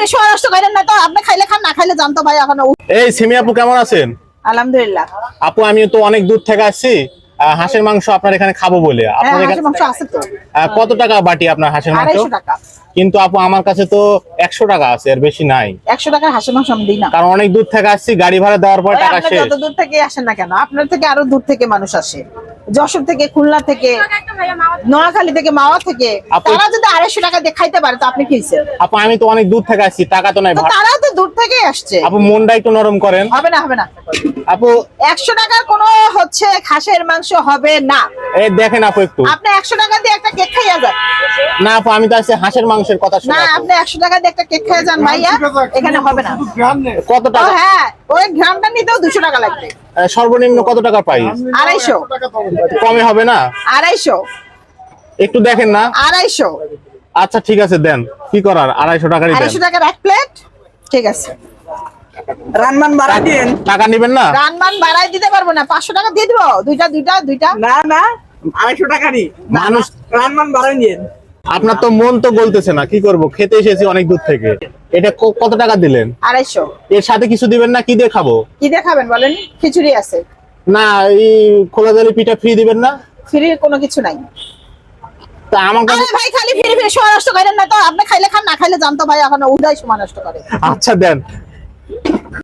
ফিরে সময় নষ্ট করেন না তো, আপনি খাইলে খান, না খাইলে জানতো ভাই এখনো। এই সিমি আপু কেমন আছেন? আলহামদুলিল্লাহ। আপু আমি তো অনেক দূর থেকে আসছি হাঁসের মাংস আপনার এখানে খাবো বলে। হ্যাঁ, আপনার হাঁসের মাংস আছে তো। কত টাকা বাটি আপনার হাঁসের মাংস? 250 টাকা। কিন্তু আপু আমার কাছে তো 100 টাকা আছে, এর বেশি নাই। 100 টাকার হাঁসের মাংস আমি দিই না। কারণ অনেক দূর থেকে আসছি, গাড়ি ভাড়া দেওয়ার পর ওই টাকা আপনি শেষ। যত দূর থেকে আসেন না কেন, আপনার থেকে আরো দূর থেকে মানুষ আসে, যশোর থেকে, খুলনা থেকে, নোয়াখালী থেকে, মাওয়া থেকে। তারা যদি 250 টাকা দিয়ে খাইতে পারে তো আপনি কি হইছে? আপু আমি তো অনেক দূর থেকে আসছি, টাকা তো নাই। তো তারাও তো দূর থেকে আসছে। আপু মনটা একটু নরম করেন। হবে না, হবে না। আপু 100 টাকার কোনো হাঁসের মাংস হবে না। এই দেখেন আপু একটু। আপনি 100 টাকা দিয়ে একটা কেক খাইয়া যান। না আপু আমি তো আসছি হাঁসের মাংসের কথা না, শুনে। আপনি 100 টাকা দিয়ে একটা কেক খাইয়া যান ভাইয়া, এখানে হবে না। কত ও টাকা? হ্যাঁ, ওই গ্রামটা নিতেও 200 টাকা লাগবে। সর্বনিম্ন কত টাকা পাই? 250। কমে হবে না? 250। একটু দেখেন না। 250। আচ্ছা ঠিক আছে দেন, কি করার, 250 টাকারই দেন। 250 টাকার এক প্লেট। ঠিক আছে। রানমান বাড়াই দিন। টাকা নিবেন না? রানমান বাড়াই দিতে পারবো না, 500 টাকা দিয়ে দিব। দুইটা। না না 250 টাকা নি মানুষ রানমান বাড়াই দিন। আপনার তো মন তো বলতেছে না, কি করব, খেতে এসেছি অনেক দূর থেকে। এটা কত টাকা দিলেন? 250। এর সাথে কিছু দিবেন না? কি দিয়ে খাবো? কি দিয়ে খাবেন বলেন? খিচুড়ি আছে। না এই খোলা জালি পিঠা ফ্রি দিবেন না? ফ্রি কোনো কিছু নাই। তা আমার কাছে আরে ভাই খালি ফিরে সময় নষ্ট করেন না তো, আপনি খাইলে খান, না খাইলে জানতো ভাই এখনো উদয় সময় নষ্ট করে। আচ্ছা দেন,